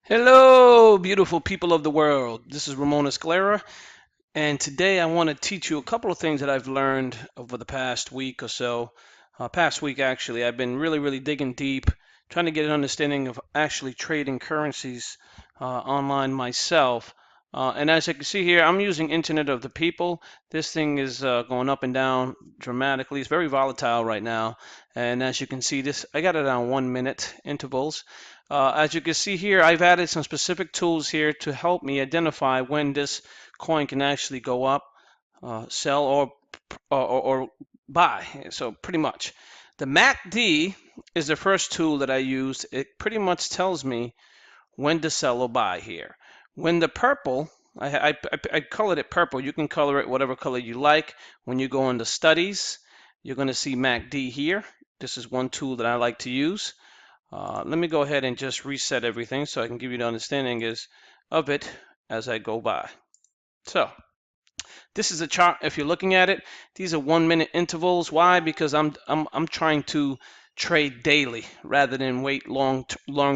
Hello, beautiful people of the world. This is Ramon Escalera, and today I want to teach you a couple of things that I've learned over the past week or so. Past week, actually, I've been really digging deep, trying to get an understanding of actually trading currencies online myself. And as you can see here, I'm using Internet of the People. This thing is going up and down dramatically. It's very volatile right now. And as you can see, this I got it on 1 minute intervals. As you can see here, I've added some specific tools here to help me identify when this coin can actually go up, sell, or buy. So pretty much. The MACD is the first tool that I used. It pretty much tells me when to sell or buy here. When the purple, I colored it purple. You can color it whatever color you like. When you go into studies, you're going to see MACD here. This is one tool that I like to use. Let me go ahead and just reset everything so I can give you the understanding of it as I go by. So this is a chart. If you're looking at it, these are 1 minute intervals. Why? Because I'm trying to trade daily rather than wait long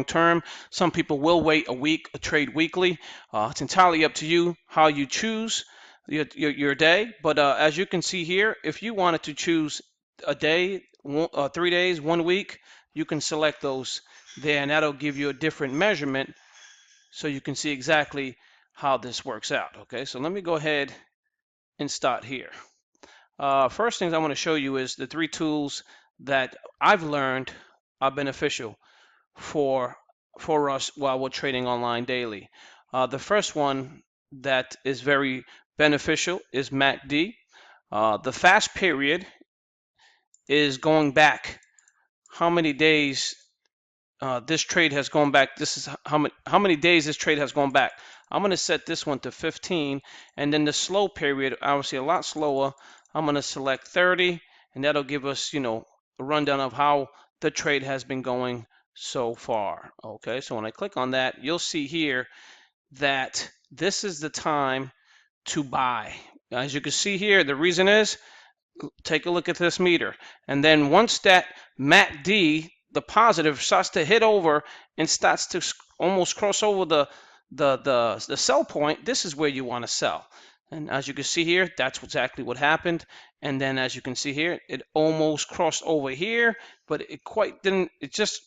term. Some people will wait a week or trade weekly. It's entirely up to you how you choose your day. But as you can see here, if you wanted to choose a day, 3 days, 1 week, you can select those there, and that'll give you a different measurement so you can see exactly how this works out. Okay, so let me go ahead and start here. First things I want to show you is the three tools that I've learned are beneficial for us while we're trading online daily. The first one that is very beneficial is MACD. The fast period is going back how many days this trade has gone back. This is how many days this trade has gone back. I'm going to set this one to 15, and then the slow period, obviously a lot slower. I'm going to select 30, and that'll give us, a rundown of how the trade has been going so far. Okay, so when I click on that, you'll see here that this is the time to buy. As you can see here, the reason is, take a look at this meter. And then once that MACD, the positive, starts to hit over and starts to almost cross over the sell point, this is where you want to sell. And as you can see here, that's exactly what happened. And then as you can see here, it almost crossed over here, but it just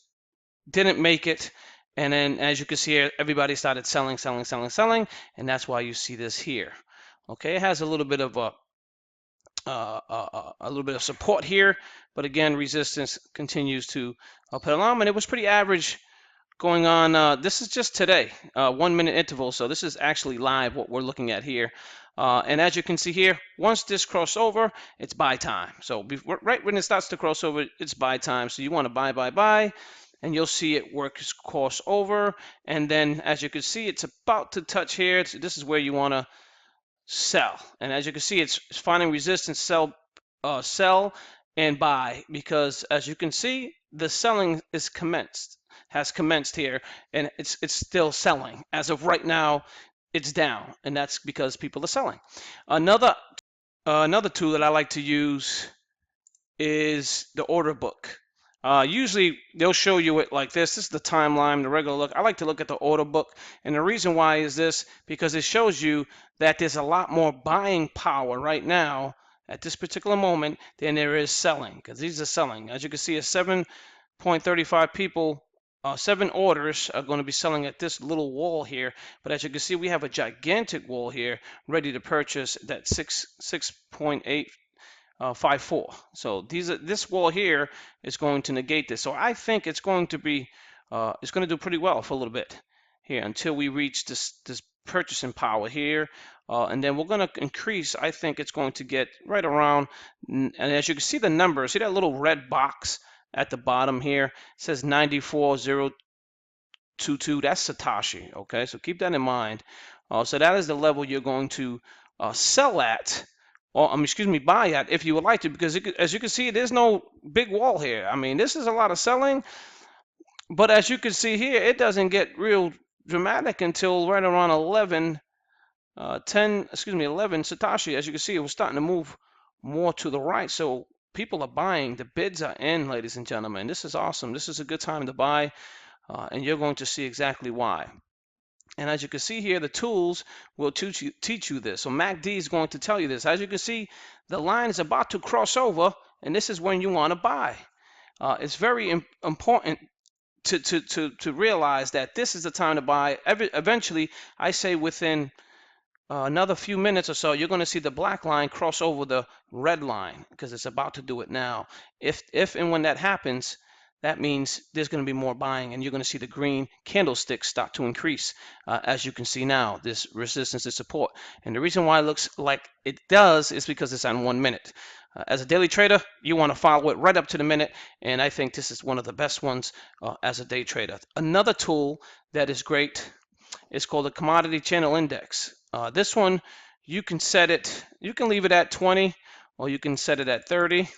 didn't make it. And then as you can see here, everybody started selling, and that's why you see this here. Okay, it has a little bit of a little bit of support here, but again, resistance continues to pedal on, and it was pretty average going on. This is just today, 1 minute interval, so this is actually live what we're looking at here. And as you can see here, once this cross over, it's buy time. So right when it starts to cross over, it's buy time. So you want to buy, and you'll see it work its course over. And then as you can see, it's about to touch here. This is where you want to sell. And as you can see, it's finding resistance, sell and buy, because as you can see, the selling has commenced here, and it's still selling. As of right now, it's down, and that's because people are selling. Another tool that I like to use is the order book. Usually they'll show you it like this. This is the timeline, the regular look. I like to look at the order book, and the reason why is this, because it shows you that there's a lot more buying power right now at this particular moment than there is selling, because these are selling. As you can see, 7.35 people, 7 orders are going to be selling at this little wall here. But as you can see, we have a gigantic wall here ready to purchase that 6.8 5-4. So this wall here is going to negate this. So I think it's going to do pretty well for a little bit here until we reach this purchasing power here, and then we're going to increase. I think it's going to get right around, and as you can see the numbers, see that little red box at the bottom here, it says 94,022. That's Satoshi. Okay, so keep that in mind. So that is the level you're going to sell at, or excuse me, buy at if you would like to, because as you can see, there's no big wall here. I mean, this is a lot of selling, but as you can see here, it doesn't get real dramatic until right around 11, 11 Satoshi. As you can see, it was starting to move more to the right, so people are buying. The bids are in, ladies and gentlemen. This is awesome. This is a good time to buy, and you're going to see exactly why. And as you can see here, the tools will teach you this. So MACD is going to tell you this. As you can see, the line is about to cross over, and this is when you want to buy. It's very important to realize that this is the time to buy. Eventually, I say within another few minutes or so, you're going to see the black line cross over the red line because it's about to do it now. If and when that happens, that means there's going to be more buying, and you're going to see the green candlestick start to increase, as you can see now, this resistance and support. And the reason why it looks like it does is because it's on 1 minute. As a daily trader, you want to follow it right up to the minute, and I think this is one of the best ones as a day trader. Another tool that is great, it's called the Commodity Channel Index. This one, you can set it, you can leave it at 20, or you can set it at 30.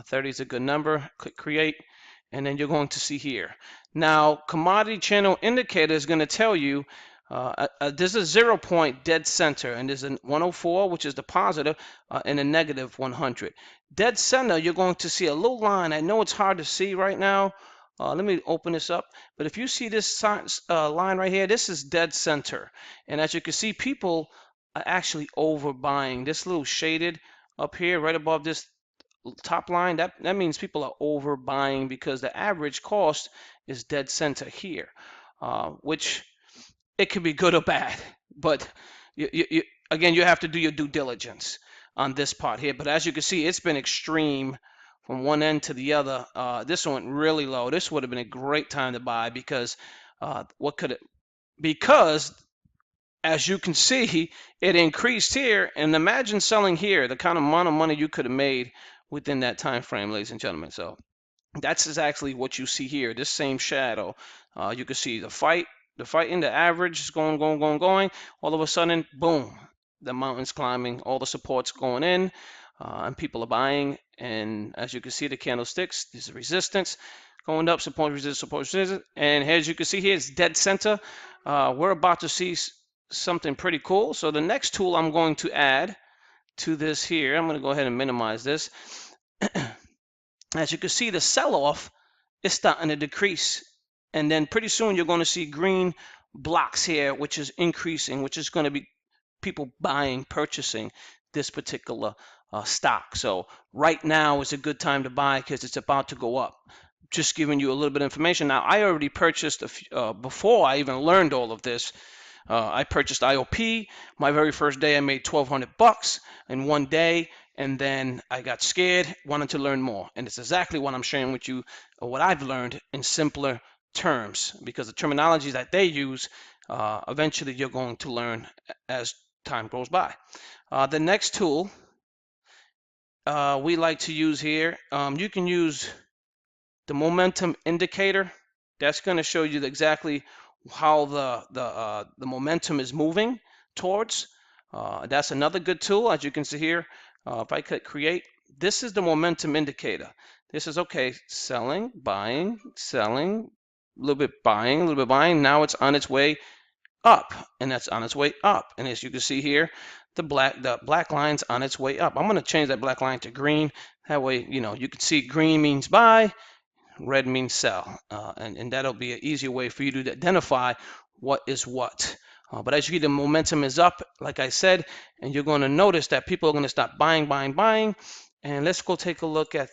30 is a good number. Click Create, and then you're going to see here. Now, Commodity Channel Indicator is going to tell you there's a 0 point dead center, and there's a 104, which is the positive, and a negative 100. Dead center, you're going to see a little line. I know it's hard to see right now. Let me open this up. But if you see this line right here, this is dead center. And as you can see, people are actually overbuying. This little shaded up here, right above this top line, that means people are overbuying because the average cost is dead center here, which it could be good or bad. But again, you have to do your due diligence on this part here. But as you can see, it's been extreme from one end to the other. This went really low. This would have been a great time to buy because because as you can see, it increased here. And imagine selling here, the kind of amount of money you could have made within that time frame, ladies and gentlemen. So that's exactly what you see here. This same shadow. You can see the fight in the average is going. All of a sudden, boom, the mountain's climbing, all the support's going in, and people are buying. And as you can see, the candlesticks, there's a resistance going up, support, resistance. And as you can see here, it's dead center. We're about to see something pretty cool. So the next tool I'm going to add to this here, I'm going to go ahead and minimize this. As you can see, the sell-off is starting to decrease, and then pretty soon you're going to see green blocks here, which is increasing, which is going to be people buying, purchasing this particular stock. So right now is a good time to buy because it's about to go up. Just giving you a little bit of information. Now, I already purchased before I even learned all of this. I purchased IOP. My very first day, I made $1,200 in one day, and then I got scared, wanted to learn more. And it's exactly what I'm sharing with you, what I've learned in simpler terms, because the terminology that they use, eventually you're going to learn as time goes by. The next tool we like to use here, you can use the momentum indicator. That's going to show you exactly how the momentum is moving towards. That's another good tool. As you can see here, if I click create, this is the momentum indicator. This is okay, selling, buying, selling, a little bit buying, a little bit buying. Now it's on its way up, and that's on its way up. And as you can see here, the black line's on its way up. I'm going to change that black line to green. That way, you know, you can see green means buy, red means sell, and that'll be an easier way for you to identify what is what. But as you see, the momentum is up, like I said, and you're going to notice that people are going to stop buying. And let's go take a look at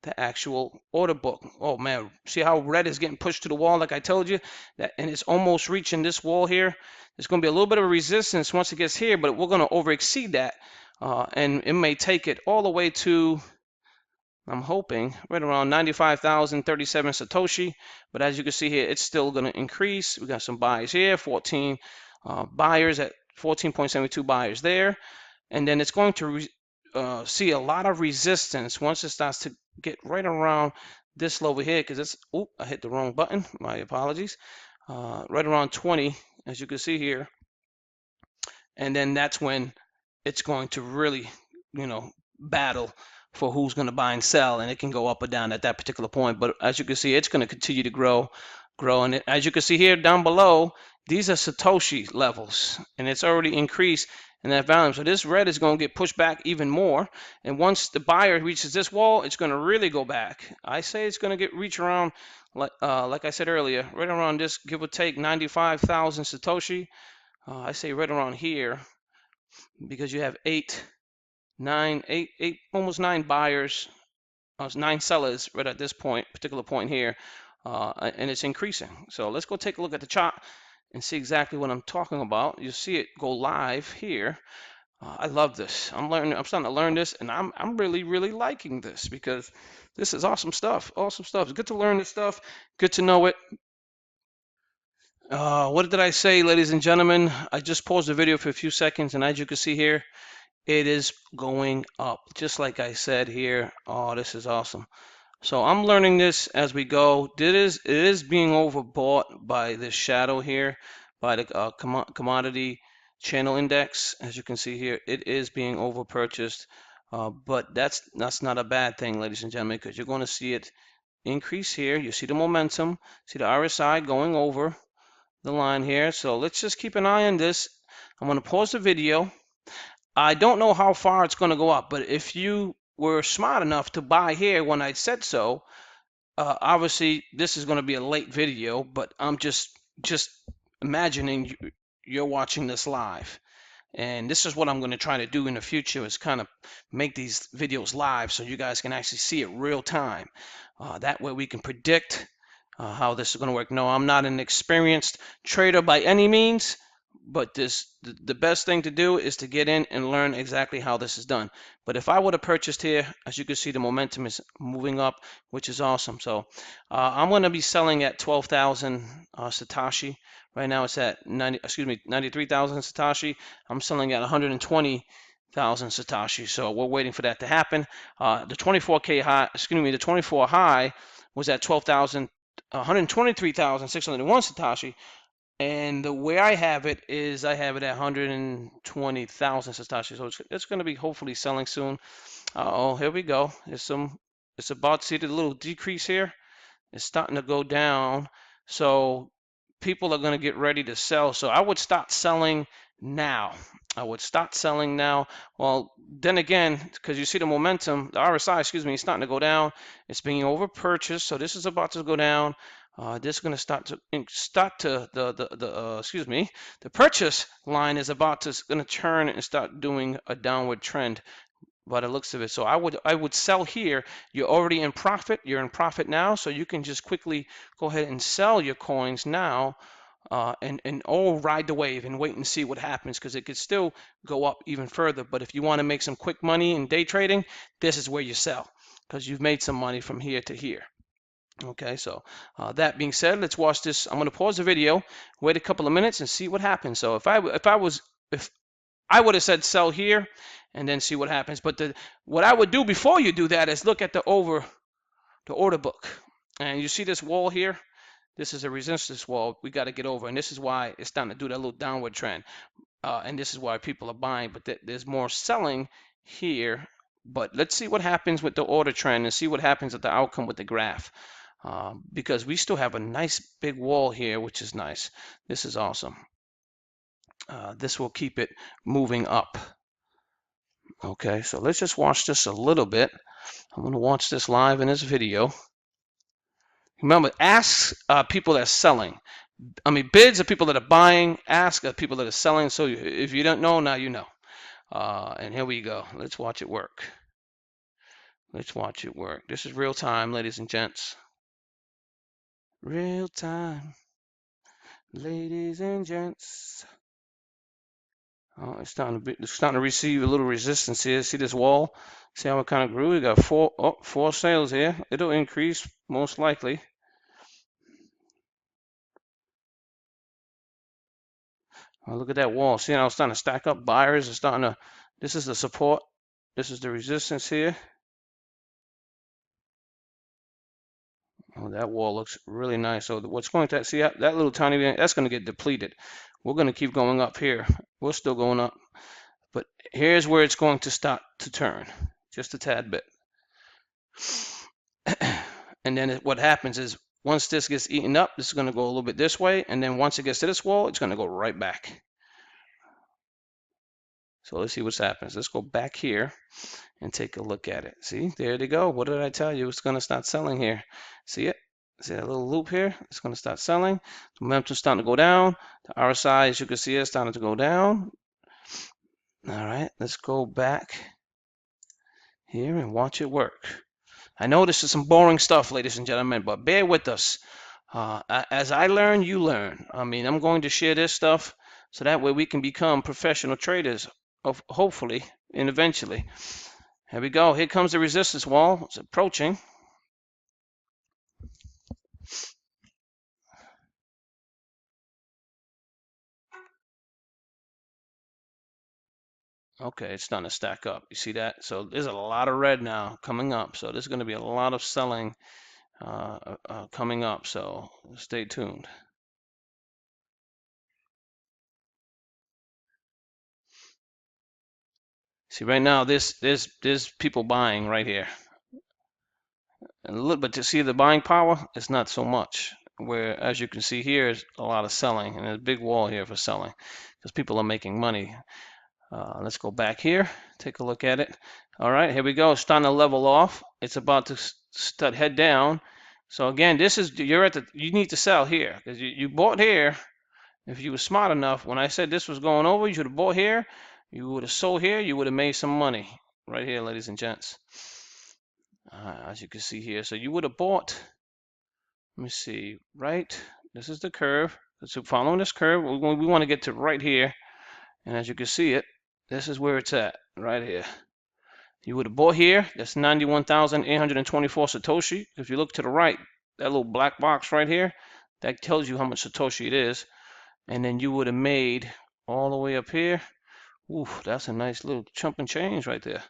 the actual order book. Oh man, see how red is getting pushed to the wall, like I told you, and it's almost reaching this wall here. There's going to be a little bit of resistance once it gets here, but we're going to over exceed that, and it may take it all the way to, I'm hoping, right around 95,037 Satoshi. But as you can see here, it's still going to increase. We got some buyers here, 14 buyers at 14.72 buyers there. And then it's going to see a lot of resistance once it starts to get right around this level here, because it's, oh, I hit the wrong button. My apologies. Right around 20, as you can see here. And then that's when it's going to really, you know, battle for who's going to buy and sell, and it can go up or down at that particular point. But as you can see, it's going to continue to grow, and as you can see here down below, these are Satoshi levels, and it's already increased in that value. So this red is going to get pushed back even more, and once the buyer reaches this wall, it's going to really go back. I say it's going to reach around Like I said earlier, right around this, give or take 95,000 Satoshi. I say right around here because you have almost nine buyers, nine sellers right at this particular point here, and it's increasing. So let's go take a look at the chart and see exactly what I'm talking about. You'll see it go live here. I love this. I'm learning. I'm starting to learn this, and I'm really liking this because this is awesome stuff. Awesome stuff. It's good to learn this stuff. Good to know it. What did I say, ladies and gentlemen? I just paused the video for a few seconds, and as you can see here, it is going up, just like I said here. Oh, this is awesome. So I'm learning this as we go. It is being overbought by this shadow here, by the commodity channel index. As you can see here, it is being overpurchased. But that's not a bad thing, ladies and gentlemen, because you're going to see it increase here. You see the momentum, see the RSI going over the line here. So let's just keep an eye on this. I'm going to pause the video. I don't know how far it's going to go up, but if you were smart enough to buy here when I said so, obviously this is going to be a late video, but I'm just imagining you're watching this live. And this is what I'm going to try to do in the future is kind of make these videos live so you guys can actually see it real time. That way we can predict how this is going to work. No, I'm not an experienced trader by any means, but the best thing to do is to get in and learn exactly how this is done. But if I would have purchased here, as you can see, the momentum is moving up, which is awesome. So I'm going to be selling at 12,000 Satoshi. Right now it's at 93,000 Satoshi. I'm selling at 120,000 Satoshi. So we're waiting for that to happen. The 24K high, the 24 high was at 123,601 Satoshi. And the way I have it is I have it at 120,000 Satoshi. So it's going to be hopefully selling soon. Oh, here we go. It's about to see the little decrease here. It's starting to go down. So people are going to get ready to sell. So I would start selling now. I would start selling now. Well, then again, because you see the momentum, the RSI, is starting to go down. It's being over purchased. So this is about to go down. This is going to start to the purchase line is about to going to turn and start doing a downward trend by the looks of it. So I would sell here. You're already in profit. You're in profit now, so you can just quickly go ahead and sell your coins now, and all ride the wave and wait and see what happens because it could still go up even further. But if you want to make some quick money in day trading, this is where you sell because you've made some money from here to here. Okay, so that being said, let's watch this. I'm going to pause the video, wait a couple of minutes, and see what happens. So if I would have said sell here and then see what happens. But what I would do before you do that is look at the order book. And you see this wall here? This is a resistance wall we got to get over. And this is why it's starting to do that little downward trend. And this is why people are buying. But there's more selling here. But let's see what happens with the order trend and see what happens at the outcome with the graph. Because we still have a nice big wall here, which is nice. This is awesome. This will keep it moving up. Okay, so let's just watch this a little bit. I'm going to watch this live in this video. Remember, ask people that are selling. I mean, bids are people that are buying. Ask people that are selling. So if you don't know, now you know. And here we go. Let's watch it work. Let's watch it work. This is real time, ladies and gents. Real time, ladies and gents. Oh, it's starting to receive a little resistance here. See this wall? See how it kind of grew? We got four sales here. It'll increase most likely. Oh, look at that wall. See how it's starting to stack up? Buyers are starting to. This is the support. This is the resistance here. Oh, that wall looks really nice. So what's going to see that little tiny bit? That's going to get depleted. We're going to keep going up here. We're still going up, but here's where it's going to start to turn, just a tad bit. And then what happens is once this gets eaten up, this is going to go a little bit this way, and then once it gets to this wall, it's going to go right back. So let's see what happens. Let's go back here and take a look at it. See, there they go. What did I tell you? It's going to start selling here. See it? See that little loop here? It's going to start selling. The momentum's starting to go down. The RSI, as you can see, is starting to go down. All right, let's go back here and watch it work. I know this is some boring stuff, ladies and gentlemen, but bear with us. As I learn, you learn. I mean, I'm going to share this stuff so that way we can become professional traders, hopefully, and eventually. Here we go. Here comes the resistance wall. It's approaching. Okay, it's starting to stack up. You see that? So there's a lot of red now coming up. So there's going to be a lot of selling coming up. So stay tuned. See, right now, there's people buying right here. And a little, but to see the buying power, it's not so much. Where, as you can see here, is a lot of selling, and there's a big wall here for selling because people are making money. Let's go back here, take a look at it. All right, here we go. It's starting to level off. It's about to start head down. So again, this is you need to sell here because you bought here. If you were smart enough, when I said this was going over, you should have bought here. You would have sold here. You would have made some money right here, ladies and gents. As you can see here, so you would have bought. Let me see. Right. This is the curve. So following this curve, we want to get to right here. And as you can see it, this is where it's at, right here. You would have bought here. That's 91,824 Satoshi. If you look to the right, that little black box right here, that tells you how much Satoshi it is. And then you would have made all the way up here. Ooh, that's a nice little chump and change right there.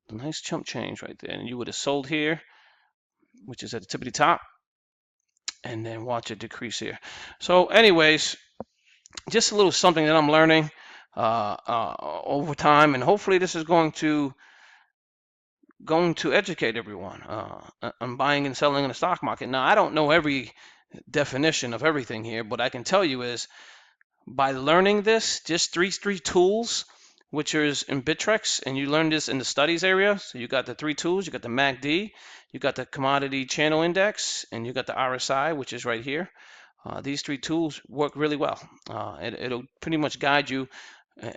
A nice chump change right there. And you would have sold here, which is at the tip of the top. And then watch it decrease here. So anyways, just a little something that I'm learning over time. And hopefully this is going to educate everyone on buying and selling in the stock market. Now, I don't know every definition of everything here, but I can tell you is by learning this, just three tools, which is in Bittrex, and you learn this in the studies area. So you got the three tools, you got the MACD, you got the commodity channel index, and you got the RSI, which is right here. These three tools work really well. It'll pretty much guide you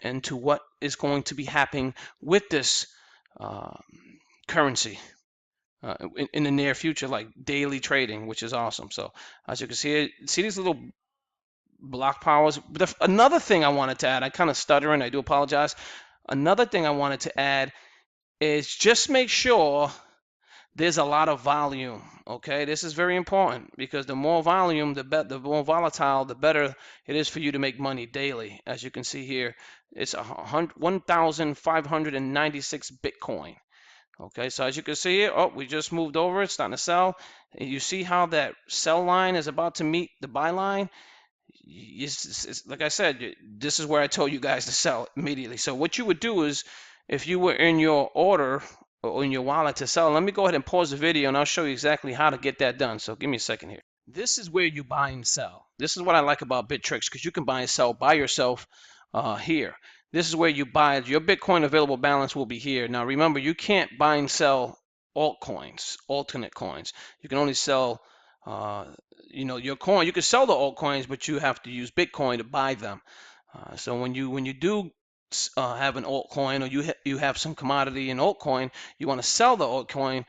into what is going to be happening with this currency in the near future, like daily trading, which is awesome. So as you can see, these little block powers. But another thing I wanted to add, I kind of stuttering, I do apologize. Another thing I wanted to add is just make sure there's a lot of volume. Okay, this is very important because the more volume, the more volatile, the better it is for you to make money daily. As you can see here, it's 1,596 Bitcoin. Okay, so as you can see, oh, we just moved over. It's starting to sell. And you see how that sell line is about to meet the buy line. Like I said, this is where I told you guys to sell immediately. So what you would do is, if you were in your order or in your wallet to sell, let me go ahead and pause the video and I'll show you exactly how to get that done. So give me a second here. This is where you buy and sell. This is what I like about Bittrex because you can buy and sell by yourself here. This is where you buy your Bitcoin available balance will be here. Now remember, you can't buy and sell altcoins, alternate coins. You can only sell your coin. You can sell the altcoins, but you have to use Bitcoin to buy them. So when you do have an altcoin or you have some commodity in altcoin, you want to sell the altcoin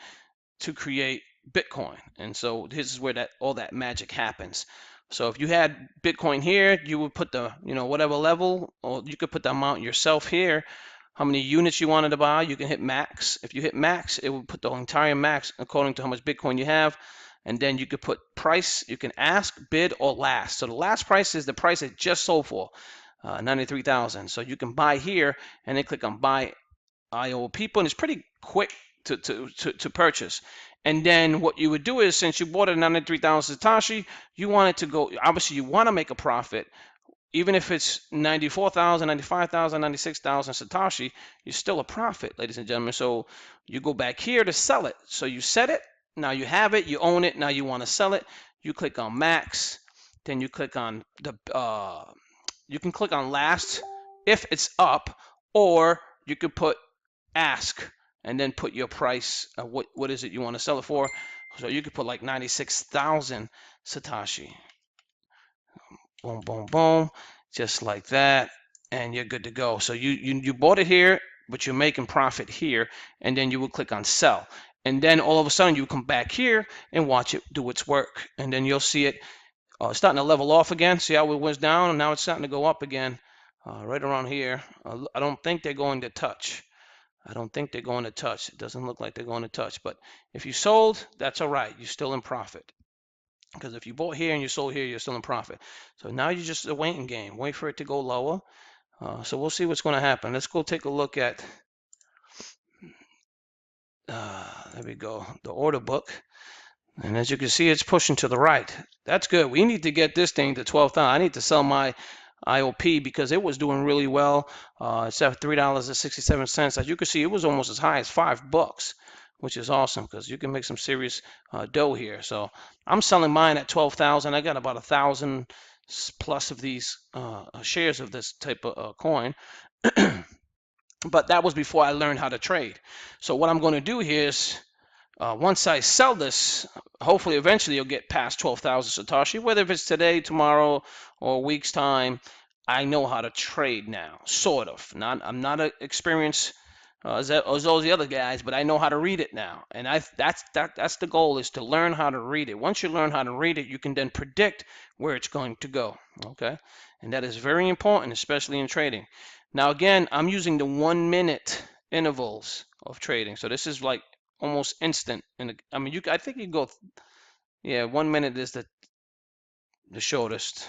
to create Bitcoin. And so this is where all that magic happens. So if you had Bitcoin here, you would put the, whatever level, or you could put the amount yourself here, how many units you wanted to buy. You can hit max. If you hit max, it will put the entire max according to how much Bitcoin you have. And then you could put price. You can ask, bid, or last. So the last price is the price it just sold for, 93,000. So you can buy here and then click on buy IO people, and it's pretty quick to purchase. And then what you would do is, since you bought it at 93,000 Satoshi, you want it to go, obviously you want to make a profit. Even if it's 94,000, 95,000, 96,000 Satoshi, you're still a profit, ladies and gentlemen. So you go back here to sell it. So you set it, now you have it, you own it, now you want to sell it. You click on max, then you click on you can click on last if it's up, or you could put ask and then put your price, what is it you want to sell it for. So you could put like 96,000 Satoshi. Boom, boom, boom, just like that, and you're good to go. So you bought it here, but you're making profit here, and then you will click on sell, and then all of a sudden you come back here and watch it do its work, and then you'll see it starting to level off again. See how it was down, and now it's starting to go up again, right around here. I don't think they're going to touch. I don't think they're going to touch. It doesn't look like they're going to touch, but if you sold, that's all right. You're still in profit. Because if you bought here and you sold here, you're still in profit. So now you're just a waiting game. Wait for it to go lower. So we'll see what's going to happen. Let's go take a look at, there we go, the order book. And as you can see, it's pushing to the right. That's good. We need to get this thing to 12,000. I need to sell my IOP because it was doing really well. It's at $3.67. As you can see, it was almost as high as $5, which is awesome because you can make some serious dough here. So I'm selling mine at 12,000. I got about 1,000 plus of these shares of this type of coin. But that was before I learned how to trade. So what I'm going to do here is once I sell this, hopefully eventually you'll get past 12,000 Satoshi, whether if it's today, tomorrow, or a week's time. I know how to trade now, sort of. I'm not an experienced as all the other guys, but I know how to read it now. And that's the goal, is to learn how to read it. Once you learn how to read it, you can then predict where it's going to go. Okay, and that is very important, especially in trading. Now again, I'm using the 1 minute intervals of trading. So this is like almost instant. And I mean, I think you can go, yeah, 1 minute is the shortest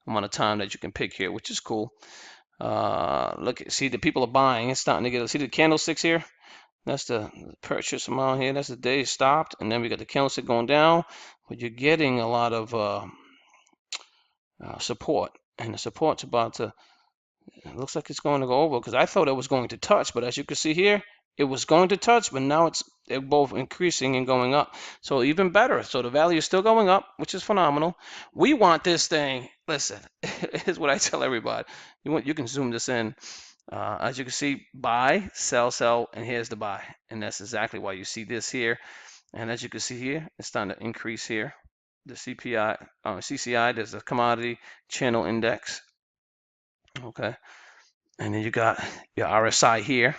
amount of time that you can pick here, which is cool. Look, see the people are buying. It's starting to get. See the candlesticks here. That's the purchase amount here. That's the day stopped, and then we got the candlestick going down. But you're getting a lot of support, and the support's about to. It looks like it's going to go over because I thought it was going to touch, but as you can see here, it was going to touch, but now they're both increasing and going up. So even better. So the value is still going up, which is phenomenal. We want this thing. Listen, here's what I tell everybody. You can zoom this in. As you can see, buy, sell, sell, and here's the buy. And that's exactly why you see this here. And as you can see here, it's starting to increase here. The CCI, there's a commodity channel index. Okay. And then you got your RSI here,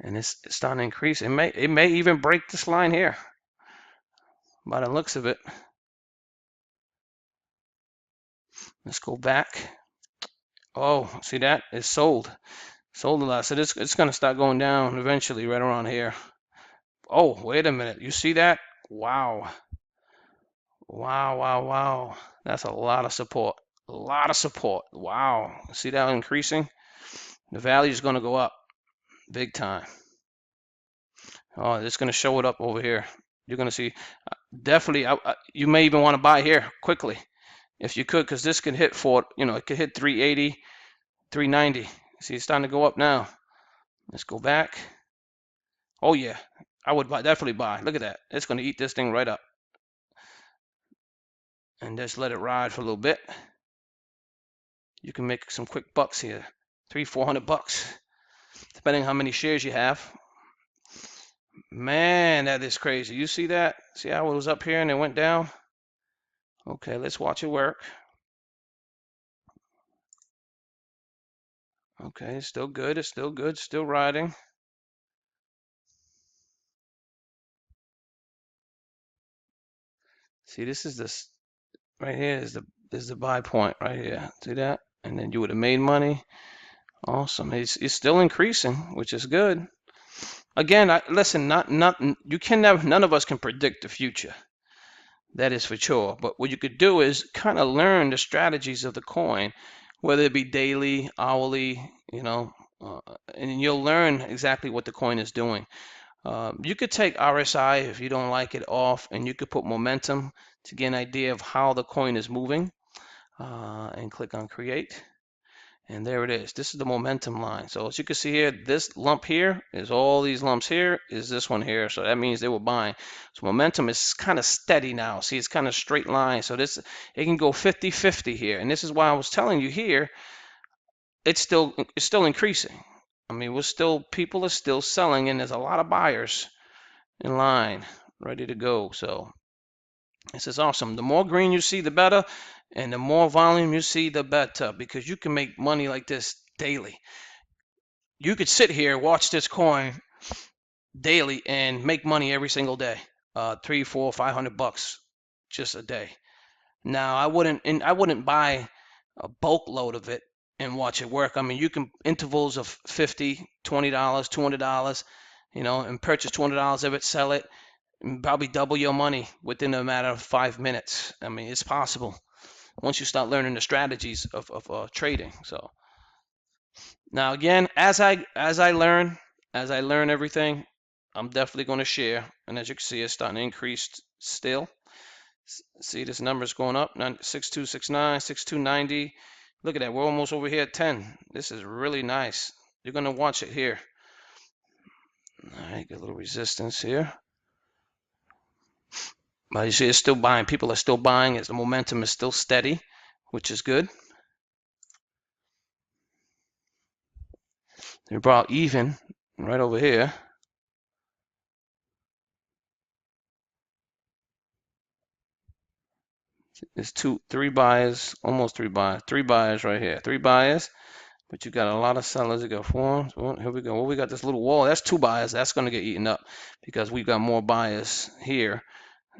and it's starting to increase. It may even break this line here by the looks of it. Let's go back. Oh, see that? It's sold. Sold a lot. So it's going to start going down eventually right around here. Oh, wait a minute. You see that? Wow. Wow, wow, wow. That's a lot of support. A lot of support. Wow. See that increasing? The value is going to go up big time. Oh, it's going to show it up over here. You're going to see. Definitely, you may even want to buy here quickly if you could, because this could hit it could hit 380, 390. See, it's starting to go up now. Let's go back. Oh yeah, I would definitely buy. Look at that. It's going to eat this thing right up. And just let it ride for a little bit. You can make some quick bucks here. $300-400, depending on how many shares you have. Man, that is crazy. You see that? See how it was up here and it went down? Okay, let's watch it work. Okay, it's still good. It's still good. Still riding. See, this is this right here is the buy point right here. See that? And then you would have made money. Awesome. It's still increasing, which is good. Again, listen. Not you can never. None of us can predict the future. That is for sure. But what you could do is kind of learn the strategies of the coin, whether it be daily, hourly, and you'll learn exactly what the coin is doing. You could take RSI if you don't like it off, and you could put momentum to get an idea of how the coin is moving, and click on create. And there it is. This is the momentum line. So as you can see here, this lump here is all these lumps here is this one here. So that means they were buying. So momentum is kind of steady now. See, it's kind of straight line. So it can go 50-50 here. And this is why I was telling you here, it's still increasing. I mean, people are still selling, and there's a lot of buyers in line. ready to go. So this is awesome. The more green you see, the better, and the more volume you see, the better, because you can make money like this daily. You could sit here, watch this coin daily, and make money every single day. 3, 4, 500 bucks just a day. Now I wouldn't buy a bulk load of it and watch it work. I mean, you can intervals of 50, $20, $200, and purchase $200 of it, sell it, and probably double your money within a matter of 5 minutes. I mean, it's possible once you start learning the strategies of trading. So now again, as I learn everything, I'm definitely going to share. And as you can see, it's starting to increase still. See this number's going up, 6269, 6290. Look at that, we're almost over here at 10. This is really nice. You're going to watch it here. All right, get a little resistance here. But you see it's still buying. People are still buying as the momentum is still steady, which is good. They brought even right over here. There's three buyers, almost three buyers right here. Three buyers, but you got a lot of sellers. You got four. Oh, here we go. Well, we got this little wall. That's two buyers. That's going to get eaten up because we got more buyers here.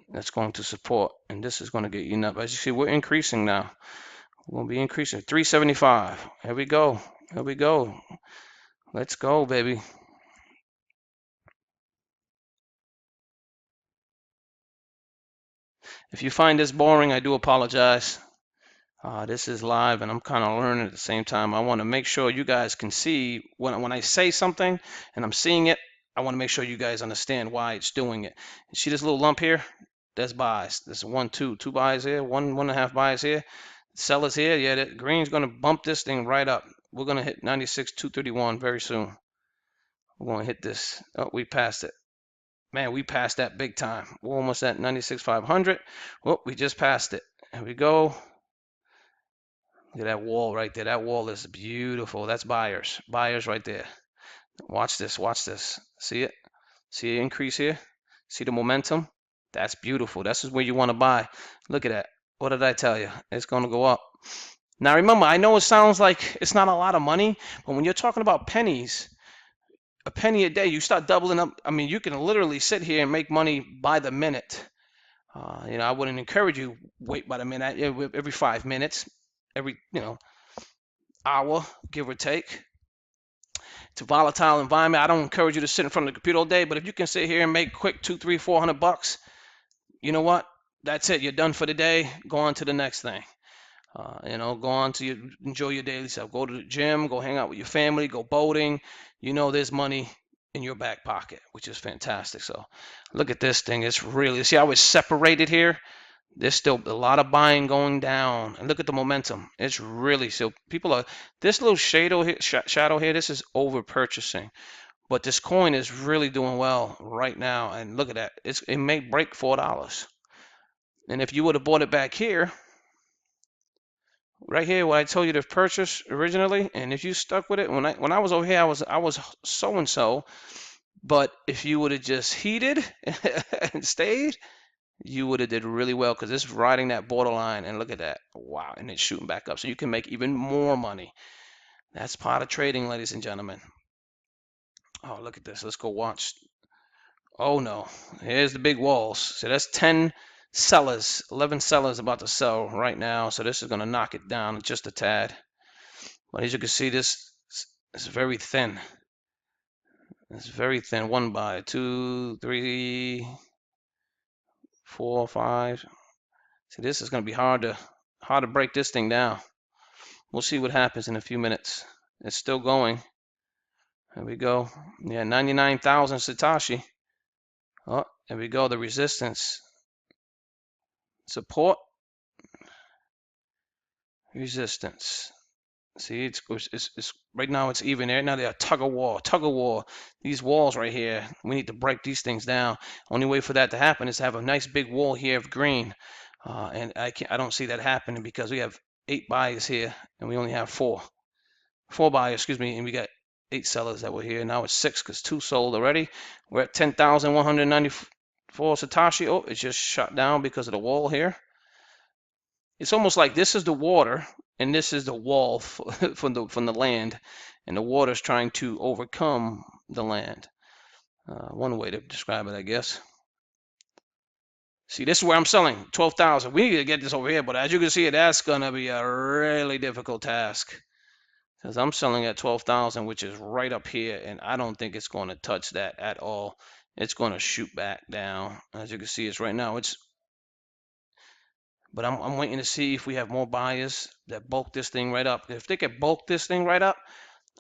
That's going to support, and this is going to get eaten up. As you see, we're increasing now. We're going to be increasing. 375. Here we go. Here we go. Let's go, baby. If you find this boring, I do apologize. This is live and I'm kind of learning at the same time. I want to make sure you guys can see when I say something and I'm seeing it, I want to make sure you guys understand why it's doing it. You see this little lump here? That's buys. There's two buys here, one and a half buys here. Sellers here, yeah, the green's going to bump this thing right up. We're going to hit 96,231 very soon. We're going to hit this. Oh, we passed it. Man, we passed that big time. We're almost at 96,500. Oh, we just passed it. Here we go. Look at that wall right there. That wall is beautiful. That's buyers. Buyers right there. Watch this. Watch this. See it? See the increase here? See the momentum? That's beautiful. This is where you want to buy. Look at that. What did I tell you? It's going to go up. Now remember, I know it sounds like it's not a lot of money, but when you're talking about pennies, a penny a day, you start doubling up. I mean, you can literally sit here and make money by the minute. I wouldn't encourage you wait by the minute. Every 5 minutes, every hour, give or take. It's a volatile environment. I don't encourage you to sit in front of the computer all day, but if you can sit here and make quick 2, 3, 400 bucks, you know what? That's it. You're done for the day. Go on to the next thing. Go on to enjoy your daily self. Go to the gym, go hang out with your family, go boating. There's money in your back pocket, which is fantastic. So look at this thing. It's really, see how it's separated here? There's still a lot of buying going down. And look at the momentum. It's really, so people are, this little shadow here, this is over purchasing. But this coin is really doing well right now. And look at that. It may break $4. And if you would have bought it back here, right here, what I told you to purchase originally, and if you stuck with it, when I was over here, I was so and so. But if you would have just heated and stayed, you would have did really well because it's riding that borderline. And look at that. Wow. And it's shooting back up. So you can make even more money. That's part of trading, ladies and gentlemen. Oh, look at this. Let's go watch. Oh, no. Here's the big walls. So that's 10 sellers, 11 sellers about to sell right now. So this is going to knock it down just a tad. But as you can see, this is very thin. It's very thin. One buy, 2, 3, 4, 5. See, this is going to be hard to break this thing down. We'll see what happens in a few minutes. It's still going. There we go. Yeah, 99,000 Satoshi. Oh, there we go. The resistance. Support. Resistance. See, it's right now it's even there. Now they're tug of war. These walls right here, we need to break these things down. Only way for that to happen is to have a nice big wall here of green. And I don't see that happening because we have 8 buyers here and we only have 4 buyers, excuse me, and we got 8 sellers that were here. Now it's 6 because 2 sold already. We're at 10,194 for Satoshi. Oh, it just shut down because of the wall here. It's almost like this is the water and this is the wall from the land, and the water's trying to overcome the land. One way to describe it, I guess. See, this is where I'm selling 12,000. We need to get this over here, but as you can see, that's gonna be a really difficult task because I'm selling at 12,000, which is right up here, and I don't think it's going to touch that at all. It's going to shoot back down. As you can see, it's right now. But I'm waiting to see if we have more buyers that bulk this thing right up. If they can bulk this thing right up,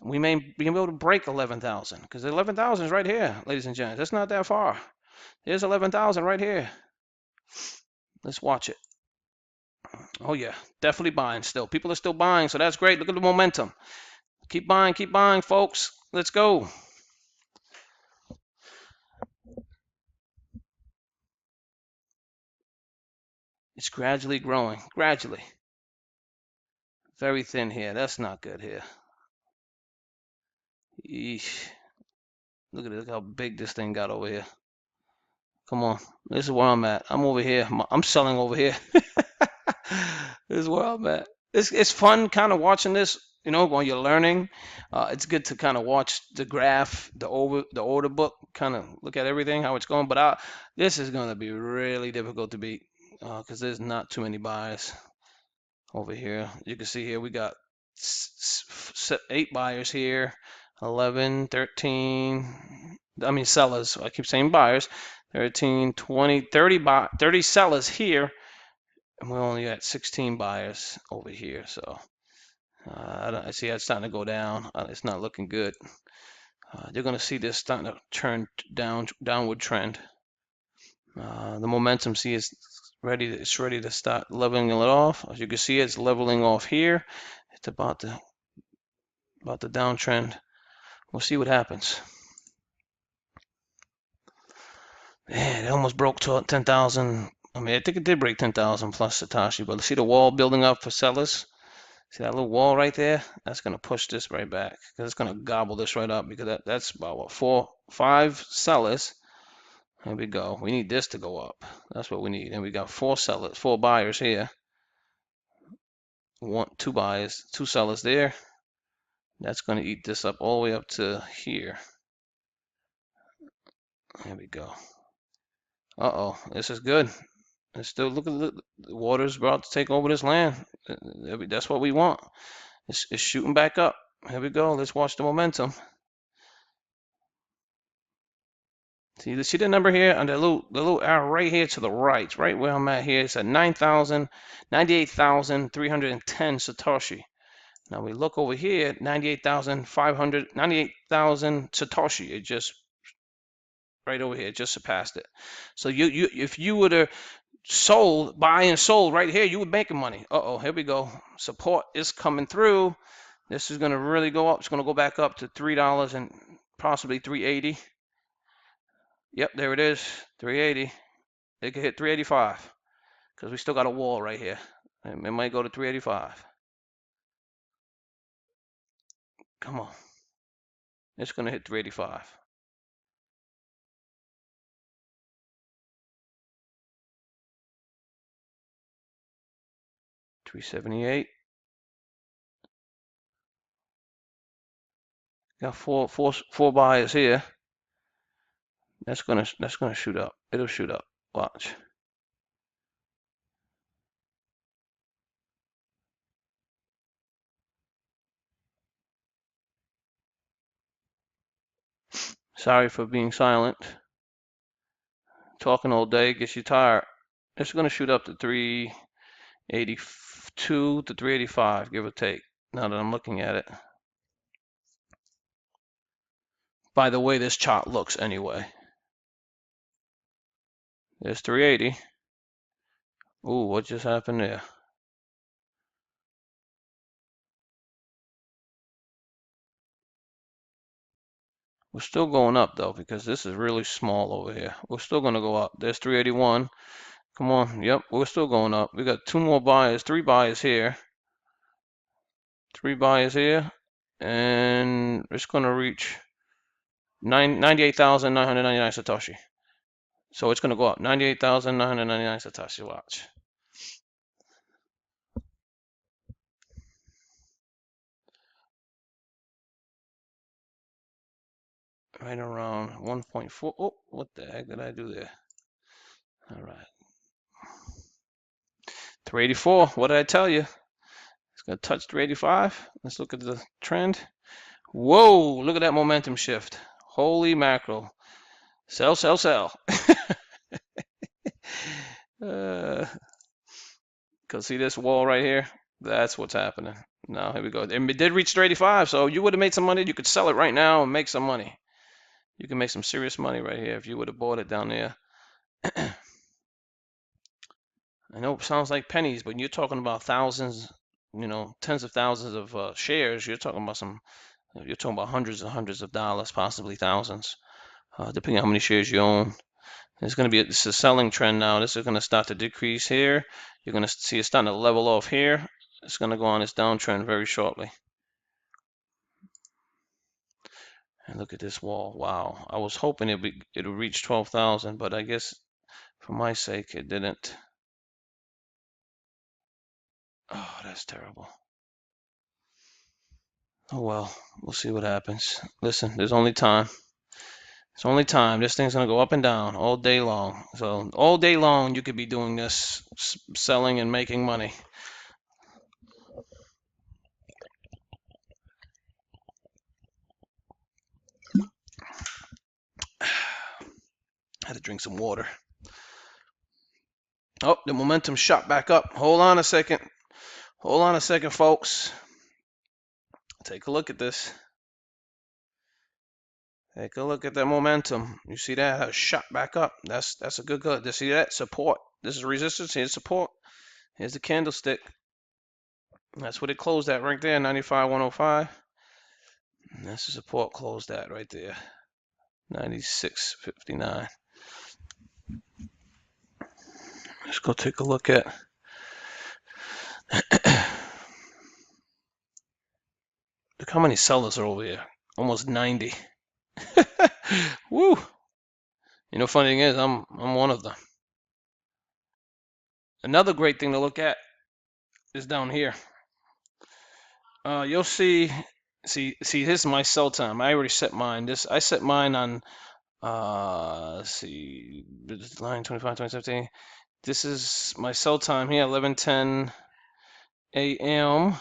we may be able to break 11,000 because 11,000 is right here, ladies and gents. That's not that far. There's 11,000 right here. Let's watch it. Oh yeah, definitely buying still. People are still buying, so that's great. Look at the momentum. Keep buying, folks. Let's go. It's gradually growing, gradually. Very thin here. That's not good here. Eesh. Look at it. Look how big this thing got over here. Come on. This is where I'm at. I'm over here. I'm selling over here. This is where I'm at. It's fun kind of watching this, when you're learning. It's good to kind of watch the graph, the order book, kind of look at everything, how it's going. But this is going to be really difficult to beat because there's not too many buyers over here. You can see here we got 8 buyers here, 11, 13. I mean sellers. I keep saying buyers. 13, 20, 30 sellers here, and we're only at 16 buyers over here. So I see that's starting to go down. It's not looking good. You're going to see this starting to turn downward trend. The momentum, see, is ready. It's ready to start leveling it off. As you can see, it's leveling off here. It's about the downtrend. We'll see what happens. Man, it almost broke 10,000. I mean, I think it did break 10,000 plus Satoshi, but see the wall building up for sellers? See that little wall right there? That's going to push this right back because it's going to gobble this right up because that's about what, 5 sellers. Here we go. We need this to go up. That's what we need. And we got 4 sellers, 4 buyers here. 2 buyers, 2 sellers there. That's going to eat this up all the way up to here. There we go. Uh-oh, this is good. It's still, look at the water's about to take over this land. That's what we want. It's shooting back up. Here we go. Let's watch the momentum. See the number here and the little arrow right here to the right, right where I'm at here. It's at 98,310 Satoshi. Now we look over here, 98,000 Satoshi. It just right over here, it just surpassed it. So if you would have buy and sold right here, you would make money. Uh-oh, here we go. Support is coming through. This is going to really go up. It's going to go back up to $3 and possibly 380. Yep, there it is, 380. It could hit 385 because we still got a wall right here. It might go to 385. Come on. It's going to hit 385. 378. Got four buyers here. That's gonna shoot up. It'll shoot up. Watch. Sorry for being silent. Talking all day gets you tired. It's gonna shoot up to 382 to 385, give or take. Now that I'm looking at it. By the way this chart looks anyway. There's 380. Ooh, what just happened there? We're still going up though because this is really small over here. We're still gonna go up. There's 381. Come on. Yep, we're still going up. We got 2 more buyers, 3 buyers here. 3 buyers here. And it's gonna reach 98,999 Satoshi. So it's going to go up 98,999 Satoshi. Watch. Right around 1.4. Oh, what the heck did I do there? All right. 384. What did I tell you? It's going to touch 385. Let's look at the trend. Whoa, look at that momentum shift. Holy mackerel. Sell, sell, sell. Cause see this wall right here? That's what's happening. Now here we go. And it did reach 385, so you would have made some money. You could sell it right now and make some money. You can make some serious money right here if you would have bought it down there. I know it sounds like pennies, but you're talking about thousands, tens of thousands of shares. You're talking about hundreds and hundreds of dollars, possibly thousands, depending on how many shares you own. This is a selling trend now. This is going to start to decrease here. You're going to see it starting to level off here. It's going to go on this downtrend very shortly. And look at this wall. Wow. I was hoping it would reach 12,000, but I guess for my sake it didn't. Oh, that's terrible. Oh well, we'll see what happens. Listen, there's only time. It's only time. This thing's gonna go up and down all day long. So all day long you could be doing this, selling and making money. I had to drink some water. Oh, the momentum shot back up. Hold on a second. Hold on a second, folks. Take a look at this. Take a look at that momentum. You see that shot back up. That's a good. You see that support. This is resistance. Here's support. Here's the candlestick. That's what it closed at right there, 95.105. And that's the support closed at right there, 96.59. Let's go take a look at. Look how many sellers are over here. Almost 90. Woo! Funny thing is, I'm one of them. Another great thing to look at is down here. You'll see. See, this is my sell time. I already set mine. I set mine on. Let's see, line 25, 2017. This is my sell time here, 11:10 a.m.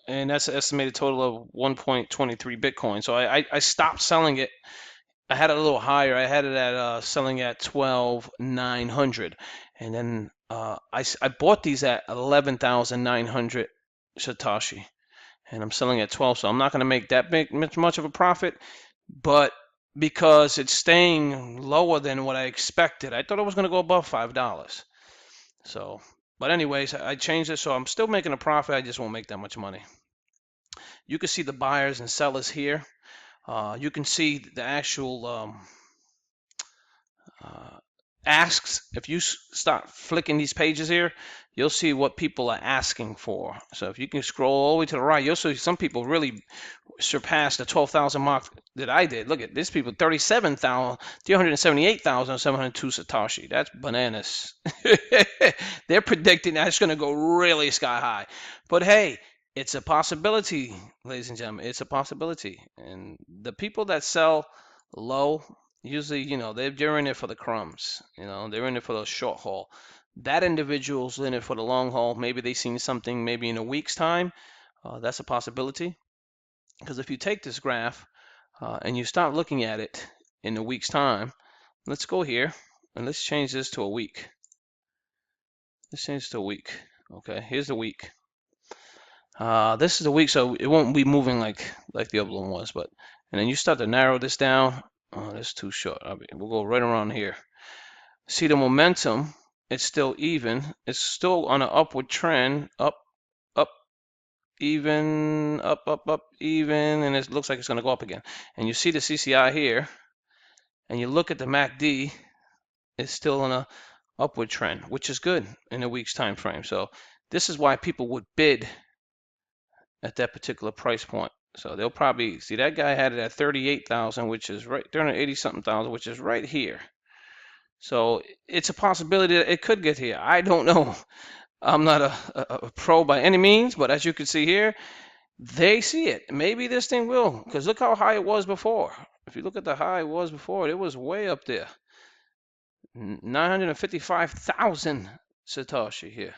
And that's an estimated total of 1.23 Bitcoin. So I stopped selling it. I had it a little higher. I had it at selling at 12,900, and then I bought these at 11,900 Satoshi, and I'm selling at 12. So I'm not going to make that much of a profit, but because it's staying lower than what I expected, I thought it was going to go above $5. So, but anyways, I changed it, so I'm still making a profit. I just won't make that much money. You can see the buyers and sellers here. You can see the actual asks. If you start flicking these pages here, you'll see what people are asking for. So if you can scroll all the way to the right, you'll see some people really surpassed the 12,000 mark that I did. Look at this people, 378,702 Satoshi. That's bananas. They're predicting that's going to go really sky high. But hey, it's a possibility, ladies and gentlemen. It's a possibility. And the people that sell low, usually, they're in it for the crumbs. They're in it for the short haul. That individual's in it for the long haul. Maybe they've seen something maybe in a week's time. That's a possibility. Because if you take this graph and you start looking at it in a week's time, let's go here and let's change this to a week. Let's change it to a week. Okay, here's the week. This is a week, so it won't be moving like the other one was. And then you start to narrow this down. Oh, that's too short. We'll go right around here. See the momentum? It's still even. It's still on an upward trend. Up, up, even, up, up, up, even, and it looks like it's going to go up again. And you see the CCI here, and you look at the MACD, it's still on a upward trend, which is good in a week's time frame. So this is why people would bid at that particular price point. So they'll probably see that guy had it at 38,000, which is right 380 something thousand, which is right here. So it's a possibility that it could get here. I don't know. I'm not a pro by any means, but as you can see here, they see it. Maybe this thing will, because look how high it was before. If you look at the high it was before, it was way up there. 955,000 Satoshi here.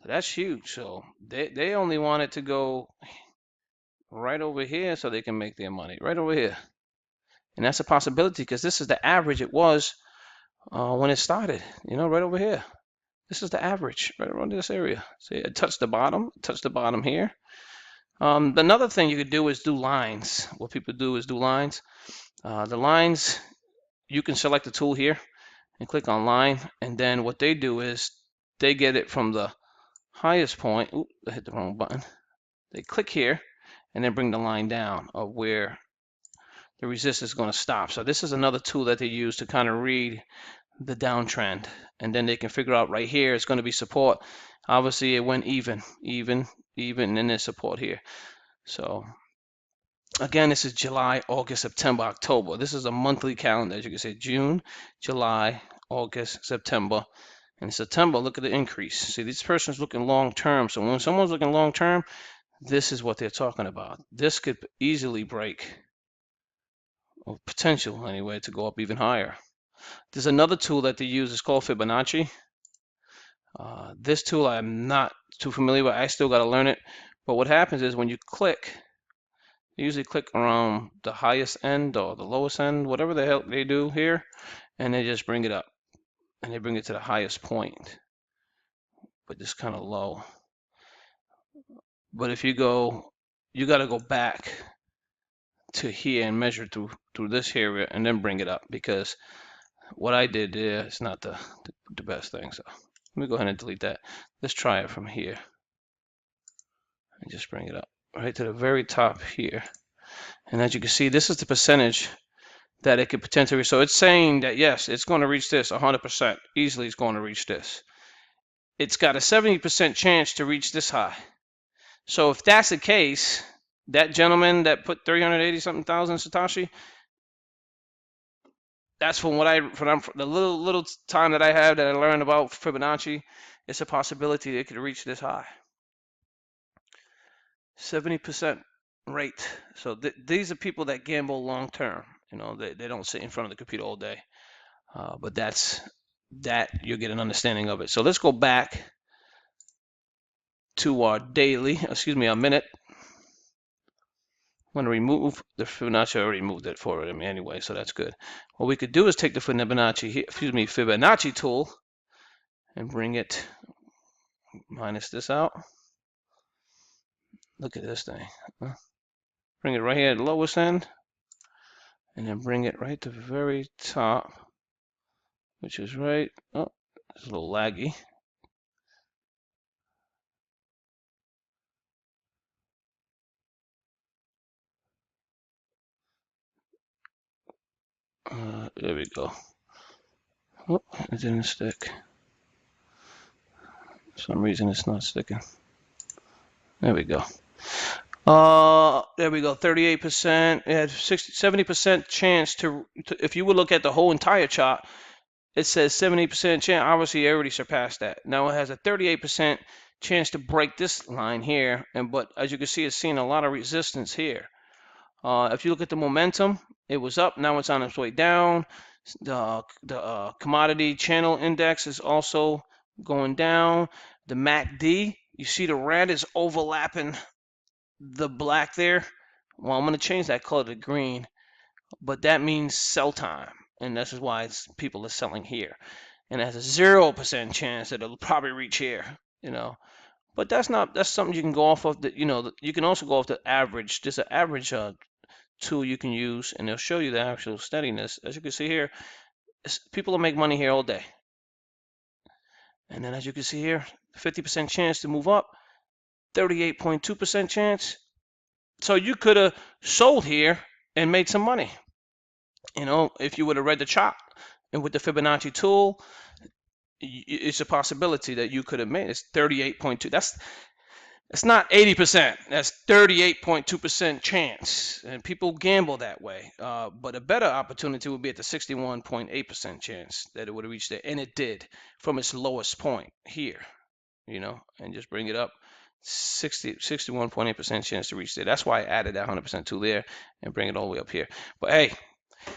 So that's huge. So they only want it to go right over here so they can make their money. Right over here. And that's a possibility because this is the average it was when it started. Right over here. This is the average right around this area. See, it touched the bottom here. Another thing you could do is do lines. What people do is do lines. The lines, you can select the tool here and click on line, and then what they do is they get it from the highest point. Ooh, I hit the wrong button. They click here and then bring the line down of where the resistance is going to stop. So this is another tool that they use to kind of read the downtrend, and then they can figure out right here it's going to be support. Obviously it went even, and then there's support here. So again, this is July, August, September, October. This is a monthly calendar. As you can see, June, July, August, September. In September, look at the increase. See, this person's looking long term. So when someone's looking long term, this is what they're talking about. This could easily break, or potential anyway, to go up even higher. There's another tool that they use. It's called Fibonacci. This tool I'm not too familiar with. I still got to learn it. But what happens is when you click, you usually click around the highest end or the lowest end, whatever the hell they do here, and they just bring it up. And they bring it to the highest point, but it's kind of low. But if you go, you got to go back to here and measure through this area and then bring it up, because what I did there is not the best thing. So let me go ahead and delete that. Let's try it from here and just bring it up right to the very top here. And as you can see, this is the percentage that it could potentially. So it's saying that yes, it's going to reach this 100%. Easily it's going to reach this. It's got a 70% chance to reach this high. So if that's the case, that gentleman that put 380 something thousand Satoshi, that's from the little time that I have that I learned about Fibonacci. It's a possibility it could reach this high. 70% rate. So these are people that gamble long term. They don't sit in front of the computer all day. But that you'll get an understanding of it. So let's go back to our minute. I'm going to remove the Fibonacci. I already moved it for me anyway, so that's good. What we could do is take the Fibonacci tool and bring it, minus this out. Look at this thing. Bring it right here at the lowest end, and then bring it right to the very top, which is right. Oh, it's a little laggy. There we go. Oh, it didn't stick. For some reason it's not sticking. There we go. There we go. 38%. It had 70% chance to. If you would look at the whole entire chart, it says 70% chance. Obviously, it already surpassed that. Now it has a 38% chance to break this line here, but as you can see, it's seeing a lot of resistance here. If you look at the momentum, it was up. Now it's on its way down. The commodity channel index is also going down. The MACD, you see the red is overlapping the black there. Well, I'm going to change that color to green, but that means sell time, and this is why people are selling here. And it has a 0% chance that it'll probably reach here, But that's something you can go off of. You can also go off the average. There's an average tool you can use, and they'll show you the actual steadiness. As you can see here, people will make money here all day. And then as you can see here, 50% chance to move up, 38.2% chance. So you could have sold here and made some money, if you would have read the chart. And with the Fibonacci tool, it's a possibility that you could have made. It's 38.2. It's not 80%. That's 38.2% chance. And people gamble that way. But a better opportunity would be at the 61.8% chance that it would have reached there. And it did from its lowest point here, and just bring it up. 61.8% chance to reach there. That's why I added that 100% tool there and bring it all the way up here. But hey,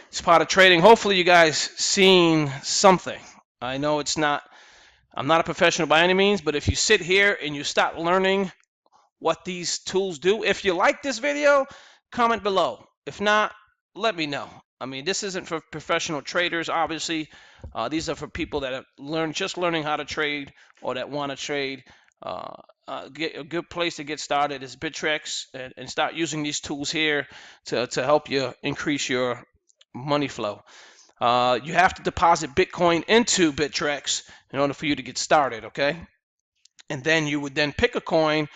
it's part of trading. Hopefully you guys seen something. I know I'm not a professional by any means, but if you sit here and you start learning what these tools do. If you like this video, comment below. If not, let me know. I mean, this isn't for professional traders, obviously. These are for people that have just learning how to trade or that want to trade. A good place to get started is Bittrex and start using these tools here to help you increase your money flow. You have to deposit Bitcoin into Bittrex in order for you to get started, okay? And then you would then pick a coin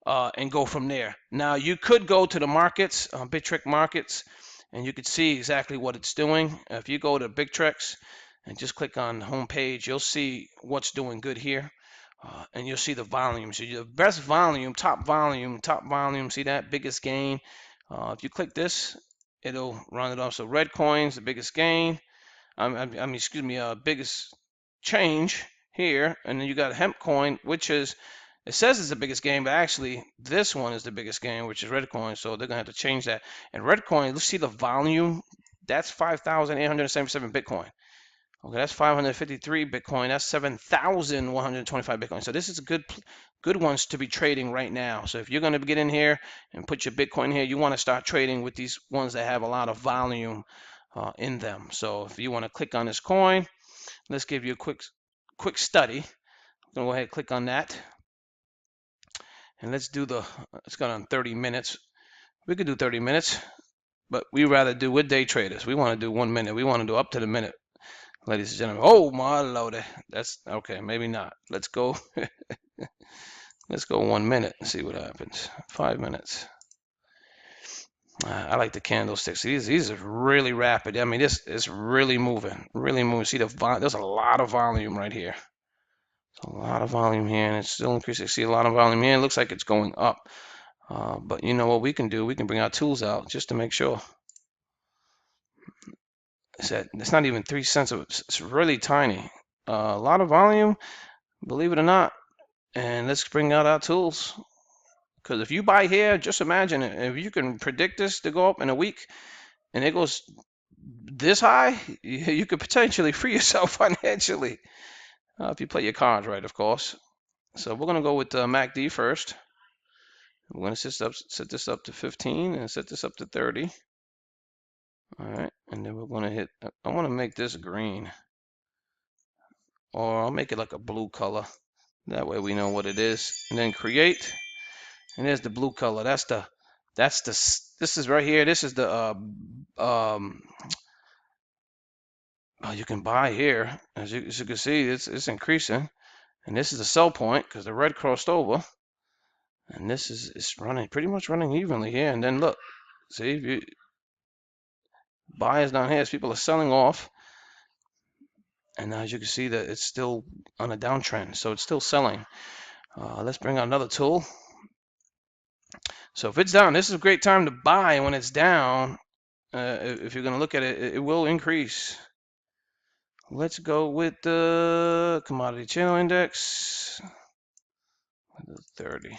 and go from there. Now you could go to the markets, Bittrex markets, and you could see exactly what it's doing. If you go to Bittrex and just click on the home page, you'll see what's doing good here. And you'll see the volume. So the best volume, top volume, see that? Biggest gain. If you click this, it'll run it off. So red coins, the biggest gain. Excuse me, biggest change here. And then you got hemp coin, which is, it says it's the biggest gain, but actually this one is the biggest gain, which is red coin. So they're gonna have to change that. And red coin, let's see the volume. That's 5,877 Bitcoin. Okay, that's 553 Bitcoin. That's 7,125 Bitcoin. So this is a good ones to be trading right now. So if you're going to get in here and put your Bitcoin here, you want to start trading with these ones that have a lot of volume in them. So if you want to click on this coin, let's give you a quick study. I'm going to go ahead and click on that. And let's go on 30 minutes. We could do 30 minutes, but we rather do with day traders. We want to do 1 minute. We want to do up to the minute. Ladies and gentlemen, oh my lord, that's okay. Maybe not. Let's go. Let's go 1 minute and see what happens. 5 minutes. I like the candlesticks. These are really rapid. I mean, this is really moving, really moving. See there's a lot of volume right here. A lot of volume here, and it's still increasing. See a lot of volume here. It looks like it's going up. But you know what we can do? We can bring our tools out just to make sure. It's not even 3 cents. It's really tiny. A lot of volume, believe it or not. And let's bring out our tools. Because if you buy here, just imagine if you can predict this to go up in a week and it goes this high, you could potentially free yourself financially. If you play your cards right, of course. So we're going to go with MACD first. We're going to set this up to 15 and set this up to 30. All right, and then we're going to hit, I want to make this green, or I'll make it like a blue color. That way we know what it is. And then create, and there's the blue color. This is right here. This is the, you can buy here. As you can see, it's increasing. And this is the sell point because the red crossed over. And this is it's running, pretty much running evenly here. And then look, see, if you, buyers down here, as people are selling off. And now as you can see that it's still on a downtrend, so it's still selling. Let's bring out another tool. So if it's down, this is a great time to buy when it's down. If you're going to look at it, it will increase. Let's go with the commodity channel index, 30.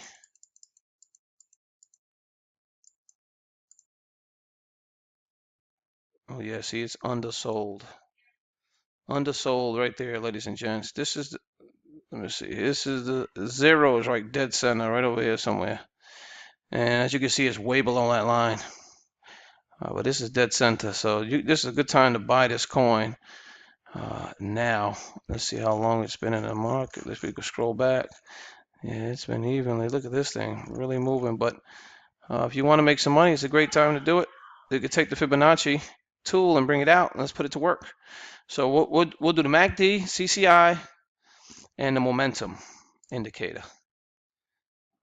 Oh yeah, see it's undersold. Undersold right there, ladies and gents. This is let me see. This is the zero is right dead center right over here somewhere. And as you can see, it's way below that line. But this is dead center, so this is a good time to buy this coin. Now, let's see how long it's been in the market. Let's we can scroll back. Yeah, it's been evenly. Look at this thing, really moving. But if you want to make some money, it's a great time to do it. You could take the Fibonacci tool and bring it out. Let's put it to work. So we'll do the MACD, CCI, and the momentum indicator.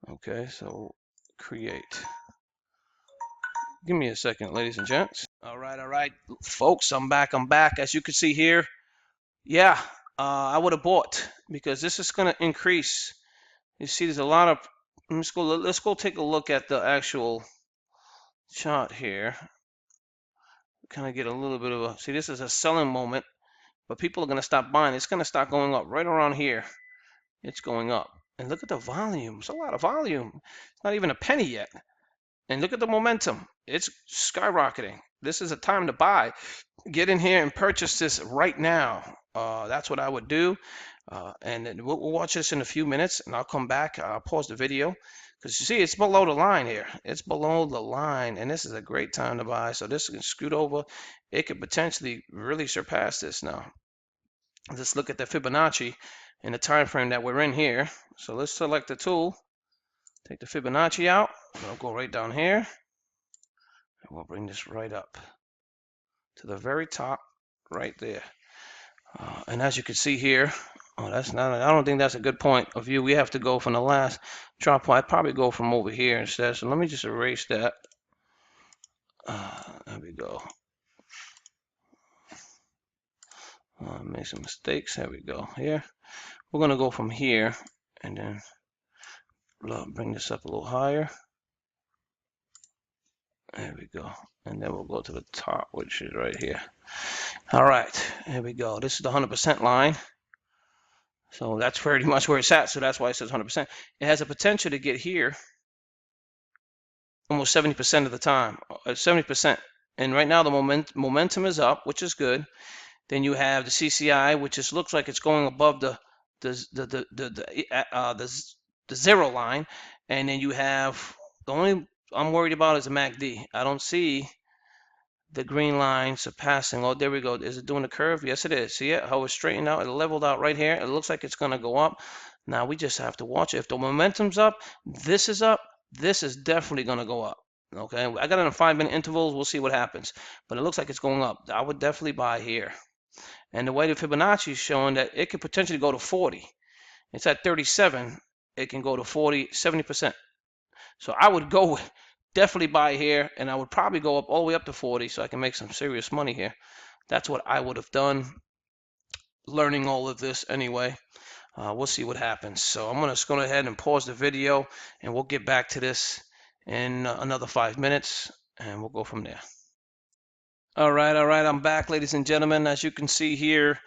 Okay, so create. Give me a second, ladies and gents. All right, folks, I'm back. As you can see here, yeah, I would have bought because this is going to increase. You see, there's a lot of let's go take a look at the actual chart here. Kind of get a little bit of a, see, this is a selling moment, but people are going to stop buying. It's going to start going up right around here. It's going up. And look at the volume. It's a lot of volume. It's not even a penny yet. And look at the momentum. It's skyrocketing. This is a time to buy. Get in here and purchase this right now. That's what I would do. And then we'll watch this in a few minutes, and I'll come back. I'll pause the video because you see it's below the line here. It's below the line, and this is a great time to buy. So this can scoot over. It could potentially really surpass this now. Let's look at the Fibonacci and the time frame that we're in here. So let's select the tool, take the Fibonacci out. I'll go right down here, and we'll bring this right up to the very top, right there. And as you can see here, oh, that's not, I don't think that's a good point of view. We have to go from the last drop point. I'd probably go from over here instead. So let me just erase that. There we go. Make some mistakes. There we go. Here. We're going to go from here and then bring this up a little higher. There we go. And then we'll go to the top, which is right here. All right. Here we go. This is the 100% line. So that's pretty much where it's at. So that's why it says 100%. It has a potential to get here almost 70% of the time, 70%. And right now the momentum is up, which is good. Then you have the CCI, which just looks like it's going above the zero line. And then you have, the only I'm worried about is the MACD. I don't see the green line surpassing. Oh, there we go. Is it doing the curve? Yes, it is. See it? How it's straightened out? It leveled out right here. It looks like it's going to go up. Now we just have to watch it. If the momentum's up, this is up, this is definitely going to go up. Okay, I got it in 5-minute intervals. We'll see what happens. But it looks like it's going up. I would definitely buy here. And the way the Fibonacci is showing that it could potentially go to 40. It's at 37. It can go to 40, 70%. So I would go definitely buy here, and I would probably go up all the way up to 40 so I can make some serious money here. That's what I would have done, learning all of this anyway. We'll see what happens. So I'm going to go ahead and pause the video, and we'll get back to this in another 5 minutes, and we'll go from there. All right, I'm back, ladies and gentlemen. As you can see here,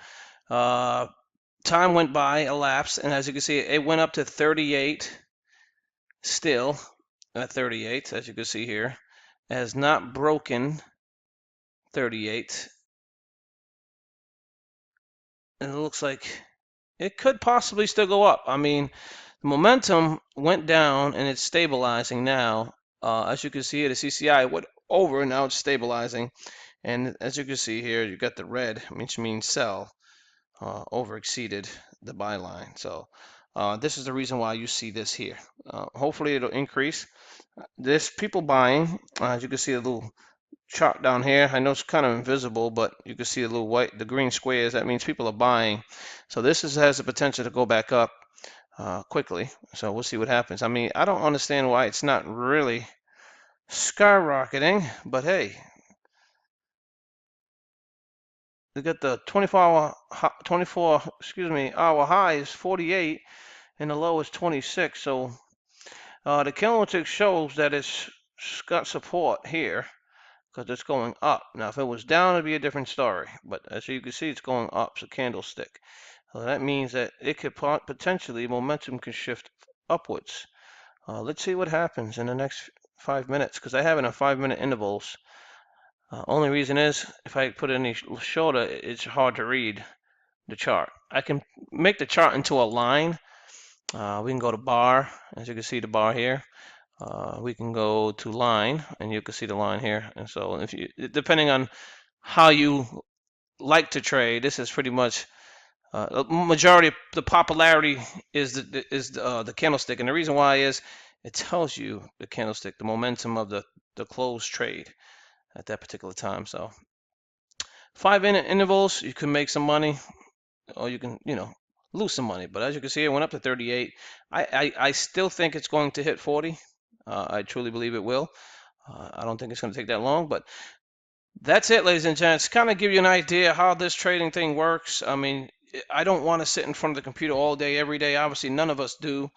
time went by, elapsed, and as you can see, it went up to 38 still. At 38, as you can see here, it has not broken 38. And it looks like it could possibly still go up. I mean, the momentum went down and it's stabilizing now. As you can see, the CCI went over and now it's stabilizing. And as you can see here, you got the red, which means sell, over exceeded the buy line. So this is the reason why you see this here. Hopefully it'll increase. There's people buying. As you can see, a little chart down here. I know it's kind of invisible, but you can see a little white, the green squares. That means people are buying. So this has the potential to go back up quickly. So we'll see what happens. I mean, I don't understand why it's not really skyrocketing, but hey, you got the 24 hour high is 48 and the low is 26. So the candlestick shows that it's got support here because it's going up. Now, if it was down, it'd be a different story. But as you can see, it's going up. It's a candlestick. So that means that it could potentially, momentum can shift upwards. Let's see what happens in the next 5 minutes because I have it in 5-minute intervals. Only reason is if I put it any shorter, it's hard to read the chart. I can make the chart into a line. We can go to bar, as you can see the bar here. We can go to line, and you can see the line here. And so, if you, depending on how you like to trade, this is pretty much majority of the popularity is the candlestick, and the reason why is it tells you the candlestick, the momentum of the closed trade at that particular time. So 5-minute intervals, you can make some money, or you can, lose some money. But as you can see, it went up to 38. I still think it's going to hit 40. I truly believe it will. I don't think it's going to take that long, but that's it, ladies and gents. Kind of give you an idea how this trading thing works. I mean, I don't want to sit in front of the computer all day, every day. Obviously, none of us do.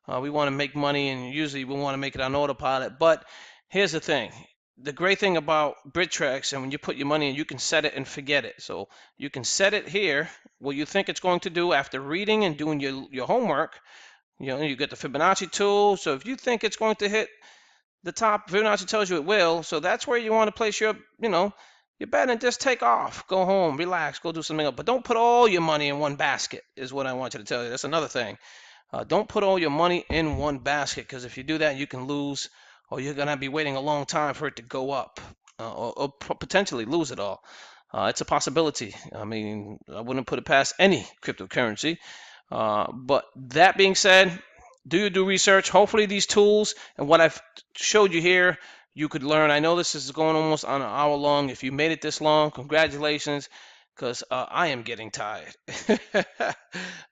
We want to make money, and usually we want to make it on autopilot. But here's the thing. The great thing about Bittrex, and when you put your money in, you can set it and forget it. So you can set it here what you think it's going to do after reading and doing your homework. You get the Fibonacci tool. So if you think it's going to hit the top, Fibonacci tells you it will. So that's where you want to place your bet and just take off. Go home, relax, go do something else. But don't put all your money in one basket, is what I want you to tell you. That's another thing. Don't put all your money in one basket, because if you do that, you can lose, or you're going to be waiting a long time for it to go up, or potentially lose it all. It's a possibility. I mean, I wouldn't put it past any cryptocurrency. But that being said, do research. Hopefully, these tools and what I've showed you here, you could learn. I know this is going almost on an hour long. If you made it this long, congratulations, because I am getting tired.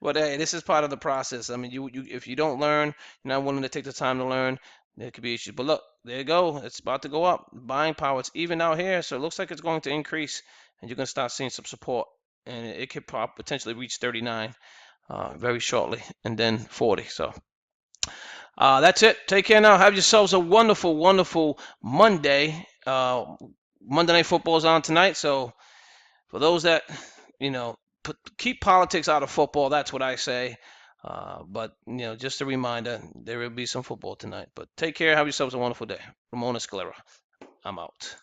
But hey, this is part of the process. I mean, you if you don't learn, you're not willing to take the time to learn, there could be issues. But look, there you go. It's about to go up. Buying power. It's even out here, so it looks like it's going to increase, and you're going to start seeing some support, and it could potentially reach 39 very shortly, and then 40. So that's it. Take care now. Have yourselves a wonderful, wonderful Monday. Monday Night Football is on tonight, so for those that, keep politics out of football. That's what I say. But just a reminder, there will be some football tonight. But take care. Have yourselves a wonderful day. Ramon Escalera. I'm out.